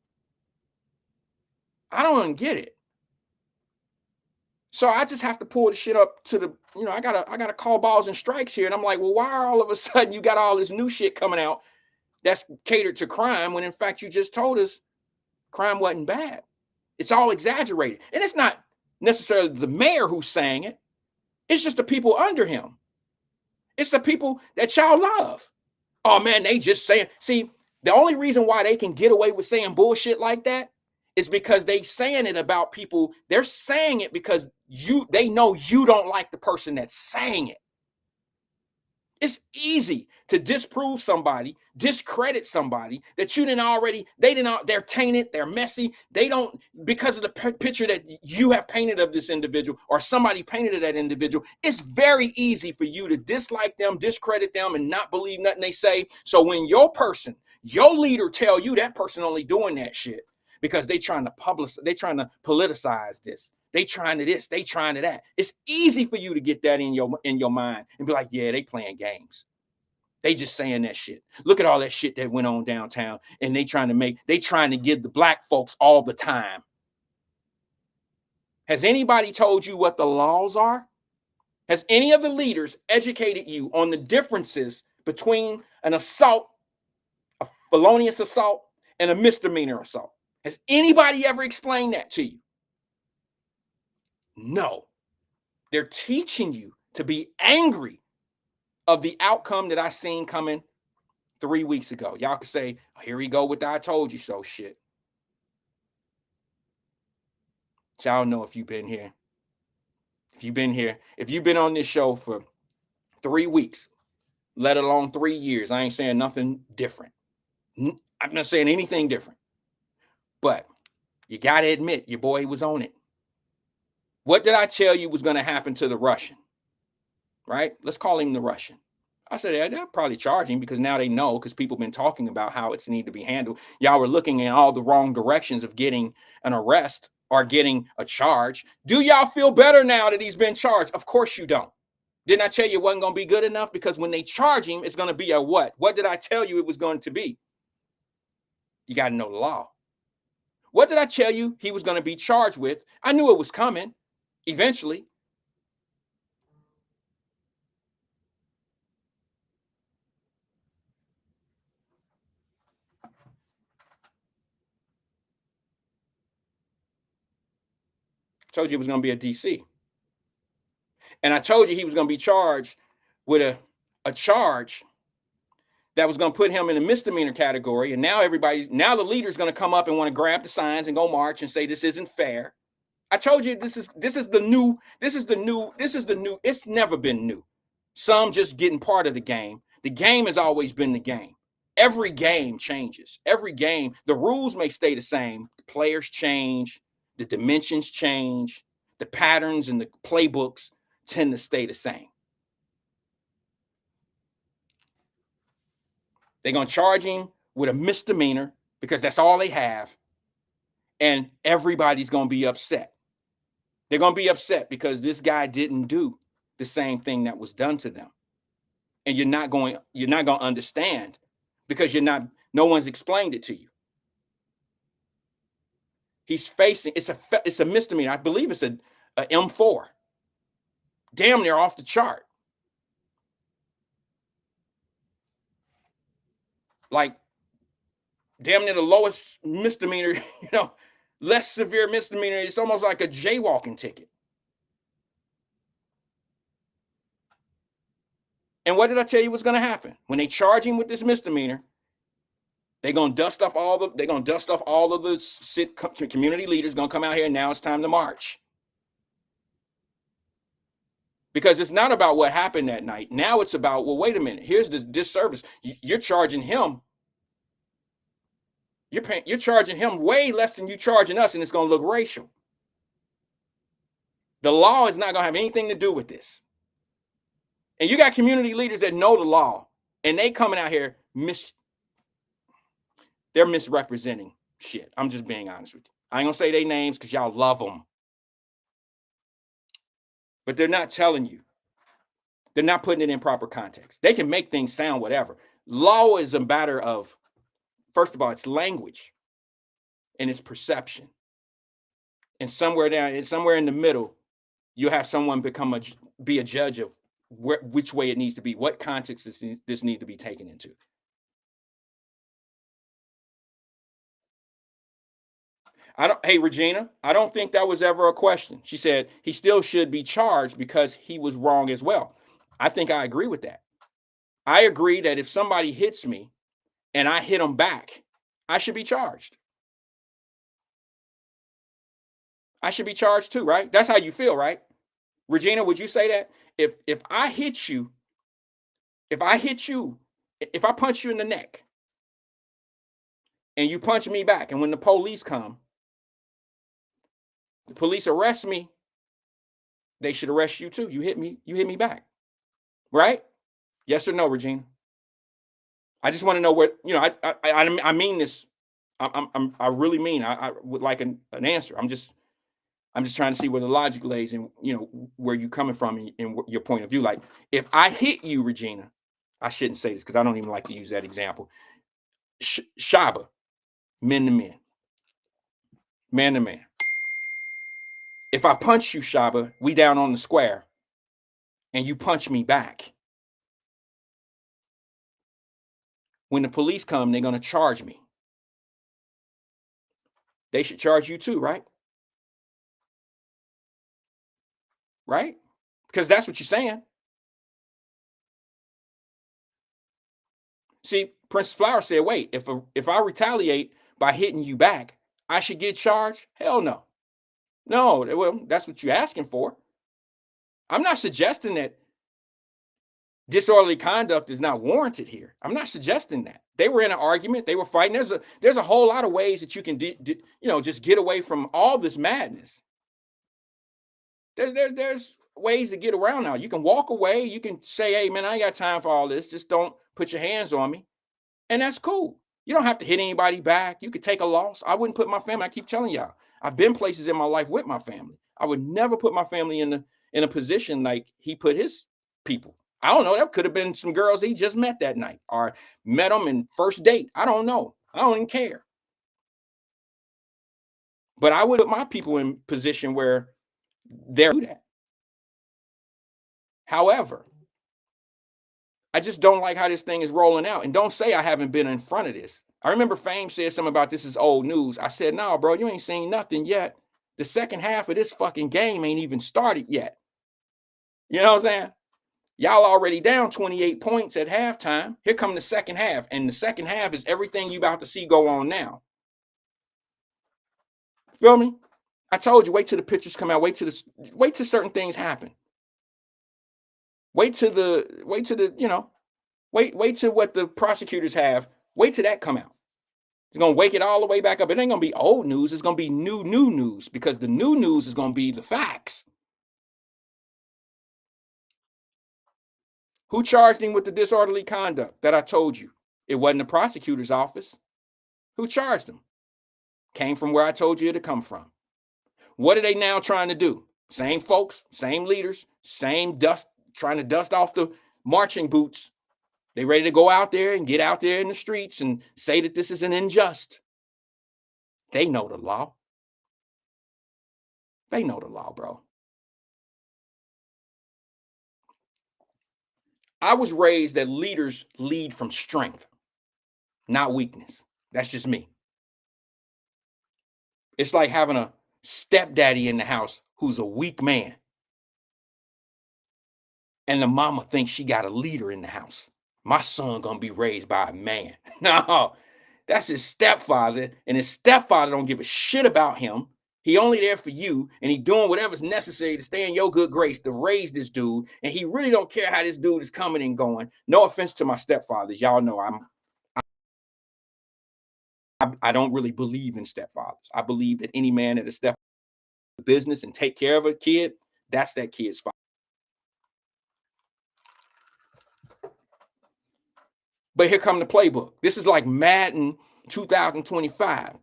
S3: I don't even get it. So I just have to pull the shit up to the, I gotta call balls and strikes here. And I'm like, well, why are all of a sudden you got all this new shit coming out that's catered to crime, when in fact you just told us crime wasn't bad. It's all exaggerated. And it's not necessarily the mayor who's saying it. It's just the people under him. It's the people that y'all love. Oh man, they just saying, see, the only reason why they can get away with saying bullshit like that is because they saying it about people. They're saying it because they know you don't like the person that's saying it. It's easy to disprove somebody, discredit somebody that you didn't already, they're tainted, they're messy. They don't, because of the picture that you have painted of this individual or somebody painted of that individual, it's very easy for you to dislike them, discredit them, and not believe nothing they say. So when your leader tell you that person only doing that shit because they trying to politicize this. They trying to this, they trying to that. It's easy for you to get that in your mind and be like, yeah, they playing games. They just saying that shit. Look at all that shit that went on downtown, and they trying to give the black folks all the time. Has anybody told you what the laws are? Has any of the leaders educated you on the differences between an assault, a felonious assault, and a misdemeanor assault? Has anybody ever explained that to you? No. They're teaching you to be angry of the outcome that I seen coming 3 weeks ago. Y'all can say, oh, here we go with the I told you so shit. Y'all know if you've been here. If you've been on this show for 3 weeks, let alone 3 years, I ain't saying nothing different. I'm not saying anything different. But you got to admit, your boy was on it. What did I tell you was going to happen to the Russian? Right? Let's call him the Russian. I said, they'll probably charge him because now they know, because people have been talking about how it's need to be handled. Y'all were looking in all the wrong directions of getting an arrest or getting a charge. Do y'all feel better now that he's been charged? Of course you don't. Didn't I tell you it wasn't going to be good enough? Because when they charge him, it's going to be a what? What did I tell you it was going to be? You got to know the law. What did I tell you he was going to be charged with? I knew it was coming eventually. Told you it was going to be a DC. And I told you he was going to be charged with a charge that was going to put him in a misdemeanor category. And now the leader's going to come up and want to grab the signs and go march and say this isn't fair. I told you this is the new, it's never been new. Some just getting part of the game. The game has always been the game. Every game changes. Every game, the rules may stay the same. The players change, the dimensions change, the patterns and the playbooks tend to stay the same. They're going to charge him with a misdemeanor because that's all they have. And everybody's going to be upset. They're going to be upset because this guy didn't do the same thing that was done to them. And you're not going to understand because no one's explained it to you. He's facing, it's a misdemeanor. I believe it's a M4. Damn near off the chart. Like damn near the lowest misdemeanor, less severe misdemeanor. It's almost like a jaywalking ticket. And what did I tell you was going to happen? When they charge him with this misdemeanor, they're going to dust off all of the community leaders going to come out here and now it's time to march. Because it's not about what happened that night. Now it's about, well, wait a minute. Here's this disservice. You're charging him. You're charging him way less than you charging us, and it's going to look racial. The law is not going to have anything to do with this. And you got community leaders that know the law, and they coming out here they're misrepresenting shit. I'm just being honest with you. I ain't gonna say their names because y'all love them. But they're not telling you. They're not putting it in proper context. They can make things sound whatever. Law is a matter of, first of all, it's language and it's perception. And somewhere in the middle, you have someone be a judge of which way it needs to be, what context this needs to be taken into. Hey, Regina, I don't think that was ever a question. She said he still should be charged because he was wrong as well. I think I agree with that. I agree that if somebody hits me and I hit them back, I should be charged. I should be charged too, right? That's how you feel, right? Regina, would you say that? If I hit you, if I hit you, if I punch you in the neck and you punch me back, and when the police come, the police arrest me, they should arrest you too. You hit me back, right? Yes or no, Regina? I just want to know what I mean this. I really mean. I would like an answer. I'm just trying to see where the logic lays and where you're coming from and your point of view. Like if I hit you, Regina, I shouldn't say this because I don't even like to use that example. Shaba, men to men, man to man. If I punch you, Shaba, we down on the square, and you punch me back. When the police come, they're gonna charge me. They should charge you too, right? Right? Because that's what you're saying. See, Princess Flower said, wait, if I retaliate by hitting you back, I should get charged? Hell no. No, well, that's what you're asking for. I'm not suggesting that disorderly conduct is not warranted here. I'm not suggesting that. They were in an argument, they were fighting. There's a whole lot of ways that you can just get away from all this madness. There's ways to get around now. You can walk away, you can say, hey man, I ain't got time for all this. Just don't put your hands on me. And that's cool. You don't have to hit anybody back. You could take a loss. I wouldn't put my family. I keep telling y'all, I've been places in my life with my family. I would never put my family in a position like he put his people. I don't know. That could have been some girls he just met that night or met them in first date. I don't know. I don't even care. But I would put my people in position where they're do that. However, I just don't like how this thing is rolling out. And don't say I haven't been in front of this. I remember Fame said something about this is old news. I said, no, bro, you ain't seen nothing yet. The second half of this fucking game ain't even started yet. You know what I'm saying? Y'all already down 28 points at halftime. Here come the second half. And the second half is everything you about to see go on now. Feel me? I told you, wait till the pictures come out. Wait till certain things happen. Wait till what the prosecutors have. Wait till that come out. It's going to wake it all the way back up. It ain't going to be old news. It's going to be new news because the new news is going to be the facts. Who charged him with the disorderly conduct that I told you? It wasn't the prosecutor's office. Who charged him? Came from where I told you to come from. What are they now trying to do? Same folks, same leaders, same dust, trying to dust off the marching boots. They ready to go out there and get out there in the streets and say that this is an unjust. They know the law. They know the law, bro. I was raised that leaders lead from strength, not weakness. That's just me. It's like having a stepdaddy in the house who's a weak man. And the mama thinks she got a leader in the house. My son gonna be raised by a man. No, that's his stepfather, and his stepfather don't give a shit about him. He only there for you, and he doing whatever's necessary to stay in your good grace to raise this dude. And he really don't care how this dude is coming and going. No offense to my stepfathers, y'all know I don't really believe in stepfathers. I believe that any man that is step business and take care of a kid, that's that kid's father. But here come the playbook. This is like Madden 2025.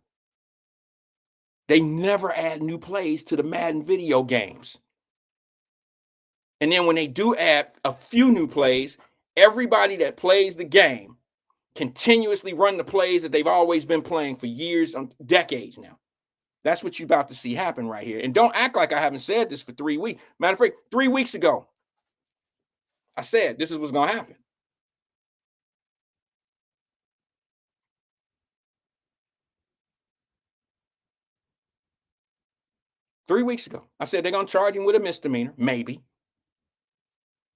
S3: They never add new plays to the Madden video games. And then when they do add a few new plays, everybody that plays the game continuously run the plays that they've always been playing for years, decades now. That's what you're about to see happen right here. And don't act like I haven't said this for 3 weeks. Matter of fact, 3 weeks ago, I said this is what's going to happen. 3 weeks ago. I said they're gonna charge him with a misdemeanor, maybe.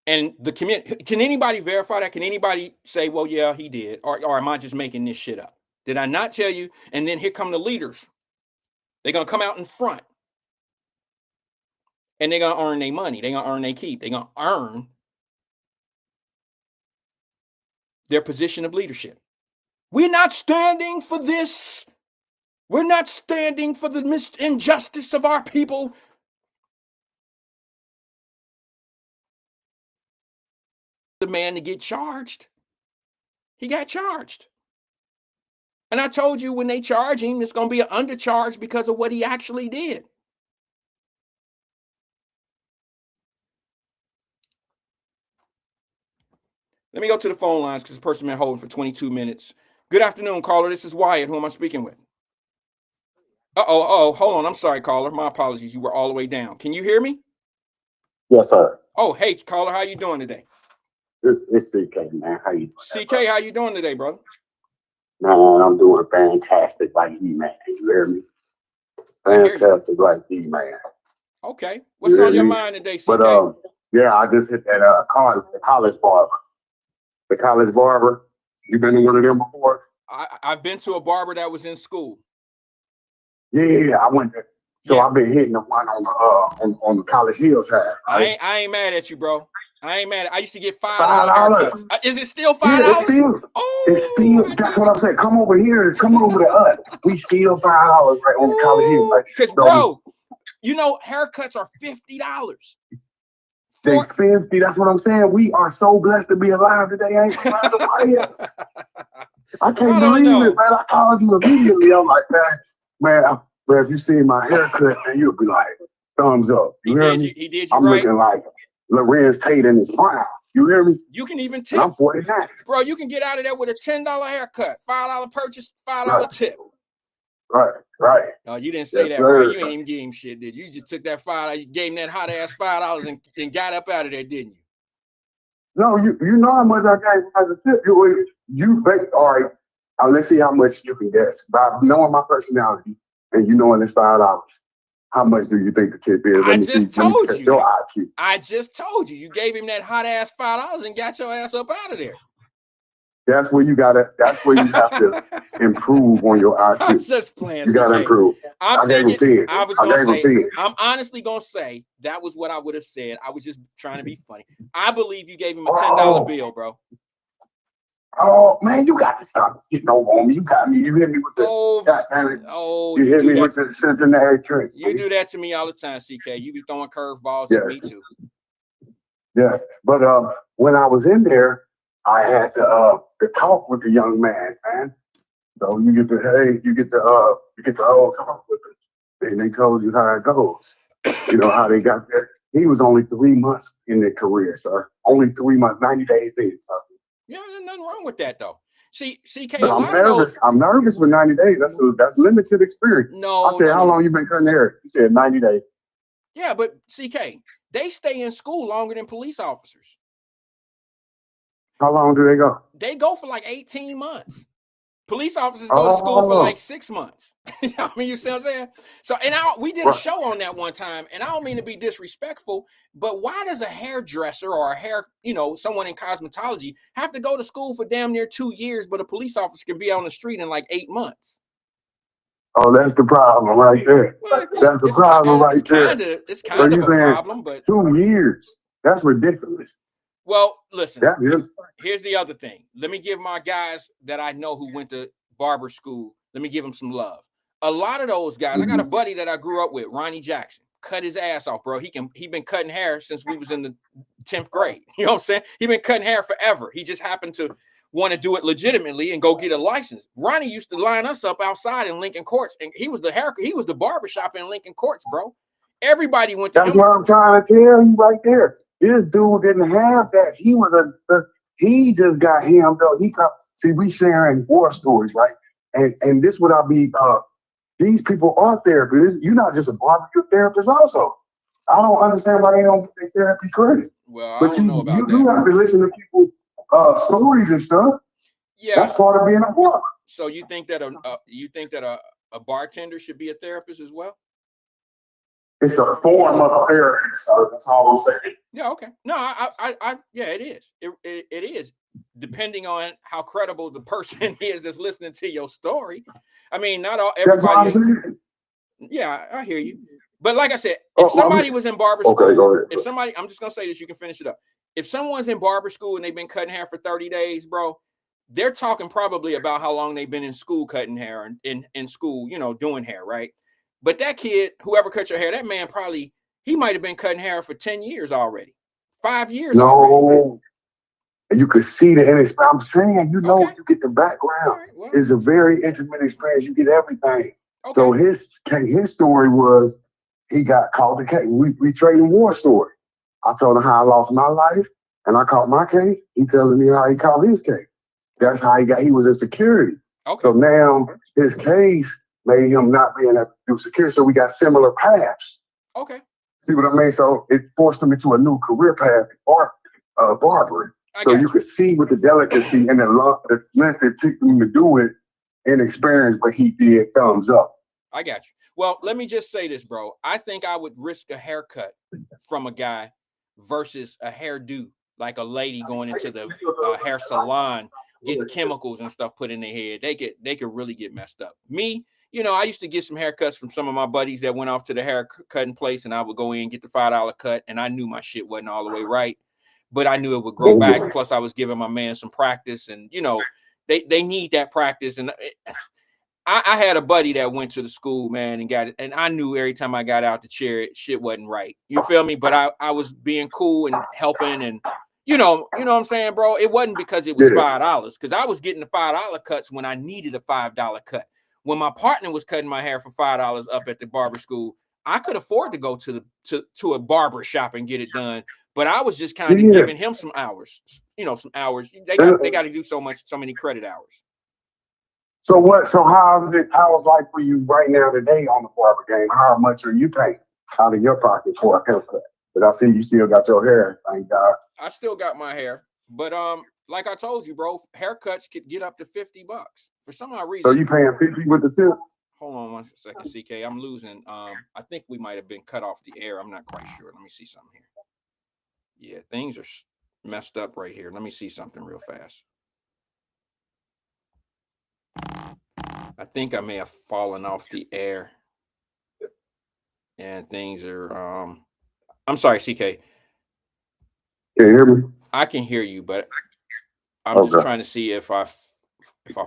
S3: And the community, can anybody verify that? Can anybody say, well, yeah, he did, or am I just making this shit up? Did I not tell you? And then here come the leaders. They're gonna come out in front, and they're gonna earn their money. They're gonna earn their keep. They're gonna earn their position of leadership. We're not standing for this. We're not standing for the injustice of our people. The man to get charged. He got charged. And I told you when they charge him, it's going to be an undercharge because of what he actually did. Let me go to the phone lines because this person been holding for 22 minutes. Good afternoon, caller. This is Wyatt. Who am I speaking with? Hold on. I'm sorry, caller. My apologies. You were all the way down. Can you hear me?
S4: Yes, sir.
S3: Oh, hey, caller. How you doing today?
S4: It's CK, man. How you doing?
S3: CK, how you doing today, brother?
S4: Man, I'm doing fantastic like you, man. You hear me? Fantastic like you, man.
S3: Okay. What's on your mind today, CK?
S4: But yeah, I just hit that college barber. The college barber. You been to one of them before?
S3: I've been to a barber that was in school.
S4: Yeah, I went there. So I've been hitting the one on the College Hill side. Right?
S3: I ain't mad at you, bro. I ain't mad. I used to get $5
S4: $5.
S3: haircuts. Is it still $5?
S4: Yeah, it's still. That's what I'm saying. Come over here. Come over to us. We still $5 right on the College Hill. Right?
S3: Because, bro, you know, haircuts are $50.
S4: They 50. That's what I'm saying. We are so blessed to be alive today. I can't believe it, man. I called you immediately. I'm like, man, if you see my haircut, man, you'll be like, thumbs up. You hear me?
S3: He did you
S4: I'm looking like Lorenz Tate in his prime. You hear me?
S3: You can even tip.
S4: And I'm 49.
S3: Bro, you can get out of there with a $10 haircut, $5 purchase, $5 tip.
S4: Right.
S3: No, you didn't say that right. You ain't even give him shit, did you? You just took that $5, you gave him that hot ass $5 and got up out of there, didn't you?
S4: No, you know how much I gave as a tip. You bet. All right. Let's see how much you can guess. By knowing my personality and you knowing it's $5, how much do you think the tip is?
S3: I just told you.
S4: Your IQ.
S3: I just told you. You gave him that hot ass $5 and got your ass up out of there.
S4: That's where you have to improve on your IQ.
S3: I'm just playing.
S4: You gotta improve. I gave him 10.
S3: I'm honestly gonna say that was what I would have said. I was just trying to be funny. I believe you gave him a $10 bill, bro.
S4: Oh man, you got to stop getting over on me. You got me. You hit me with the you hit me with the Cincinnati trick.
S3: You do that to me all the time, CK. You be throwing curveballs at me too.
S4: Yes, but when I was in there, I had to talk with the young man. So you get the talk with them, and they told you how it goes. You know how they got there. He was only 3 months in their career, sir. Only 3 months, 90 days in, sir.
S3: Yeah, there's nothing wrong with that though. See, CK,
S4: but I'm nervous with 90 days. That's limited experience.
S3: No,
S4: I said, how long you been cutting hair? He said 90 days.
S3: Yeah, but CK, they stay in school longer than police officers.
S4: How long do they go?
S3: They go for like 18 months. Police officers go to school for like 6 months. I mean, you see what I'm saying? So, and we did a show on that one time, and I don't mean to be disrespectful, but why does a hairdresser or someone in cosmetology have to go to school for damn near 2 years, but a police officer can be on the street in like 8 months?
S4: Oh, that's the problem right there. That's the problem right there.
S3: It's kind of a problem, but
S4: 2 years. That's ridiculous.
S3: Well, listen, here's the other thing. Let me give my guys that I know who went to barber school, let me give them some love. A lot of those guys, I got a buddy that I grew up with, Ronnie Jackson, cut his ass off, bro. He been cutting hair since we was in the 10th grade. You know what I'm saying? He been cutting hair forever. He just happened to want to do it legitimately and go get a license. Ronnie used to line us up outside in Lincoln Courts, and he was the barbershop in Lincoln Courts, bro. Everybody went to him.
S4: That's what I'm trying to tell you right there. This dude didn't have that. He just got him though. We sharing war stories, right? And this would I be these people are therapists. You're not just a barber, you're a therapist also. I don't understand why they don't get their therapy credit.
S3: Well,
S4: but you do have to listen to people stories and stuff.
S3: Yeah,
S4: that's part of being a barber.
S3: So you think that a bartender should be a therapist as well?
S4: it's a form of arrogance. So that's all I'm saying.
S3: Yeah, okay. No, yeah, it is. It is, depending on how credible the person is that's listening to your story. I mean, not all
S4: That's what I'm
S3: everybody.
S4: saying.
S3: Yeah, I hear you. But like I said, if
S4: Oh,
S3: somebody was in barber
S4: okay,
S3: school,
S4: go ahead.
S3: if somebody, I'm just gonna say this, you can finish it up. If someone's in barber school and they've been cutting hair for 30 days, bro, they're talking probably about how long they've been in school cutting hair and in school, doing hair, right? But that kid, whoever cut your hair, that man probably he might have been cutting hair for 10 years already, 5 years already.
S4: No, and you could see the inexperience. I'm saying,
S3: Okay.
S4: you get the
S3: All
S4: background.
S3: right. Well,
S4: It's a very intimate experience. You get everything. So
S3: okay.
S4: his story was he got caught the case. We trading war story. I told him how I lost my life and I caught my case. He telling me how he caught his case. That's
S3: Okay.
S4: how he was in security.
S3: Okay.
S4: So now his case made him not being able to do security. So we got similar paths.
S3: Okay.
S4: See what I mean? So it forced him into a new career path in barbering.
S3: I
S4: So you
S3: got you.
S4: could see with the delicacy and the length it took him to do it inexperienced, but he did thumbs up.
S3: I got you. Well, let me just say this, bro. I think I would risk a haircut from a guy versus a hairdo, like a lady going into the hair salon, getting chemicals and stuff put in their head. They could really get messed up. Me, I used to get some haircuts from some of my buddies that went off to the hair cutting place, and I would go in and get the $5 cut, and I knew my shit wasn't all the way right, but I knew it would grow back. Plus, I was giving my man some practice, and they need that practice, and I had a buddy that went to the school, man, and got it. And I knew every time I got out the chair, shit wasn't right. You feel me? But I was being cool and helping, and what I'm saying, bro. It wasn't because it was
S4: Yeah.
S3: $5, because I was getting the $5 cuts when I needed a $5 cut. When my partner was cutting my hair for $5 up at the barber school, I could afford to go to a barber shop and get it done. But I was just kind of
S4: Yeah.
S3: giving him some hours, some hours. They got to do so many credit hours.
S4: So what? So how's it? How is life for you right now today on the barber game? How much are you paying out of your pocket for a haircut? But I see you still got your hair. Thank God.
S3: I still got my hair, but like I told you, bro, haircuts could get up to $50 for some odd
S4: So
S3: reason.
S4: you paying 50 with the tip?
S3: Hold on 1 second, CK. I'm losing. I think we might have been cut off the air. I'm not quite sure. Let me see something here. Yeah, things are messed up right here. Let me see something real fast. I think I may have fallen off the air, and things are. I'm sorry, CK.
S4: Can you hear me?
S3: I can hear you, but I'm just
S4: Okay.
S3: trying to see if I've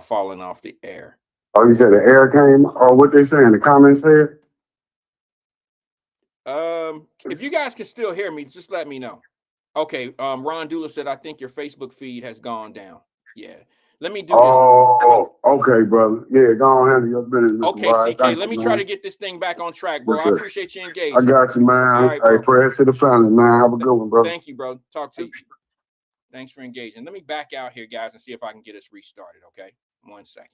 S3: fallen off the air.
S4: Oh, you said the air came, or what they saying? The comments said.
S3: If you guys can still hear me, just let me know. Okay. Ron Dula said, I think your Facebook feed has gone down. Yeah. Let me do this.
S4: Oh, okay, brother. Yeah, go on handle your business, Mr.
S3: Okay,
S4: Wyatt.
S3: CK.
S4: Thank
S3: Let
S4: you,
S3: me try
S4: man.
S3: to get this thing back on track, bro.
S4: Yes,
S3: I
S4: sir.
S3: appreciate you
S4: I
S3: engaging.
S4: got you, man.
S3: All right,
S4: Hey,
S3: bro.
S4: prayers to the family, man. Have a good one, brother.
S3: Thank you, bro. Talk to you. Thanks for engaging. Let me back out here, guys, and see if I can get us restarted. Okay. 1 second.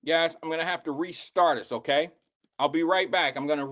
S3: Guys, I'm going to have to restart us. Okay. I'll be right back. I'm going to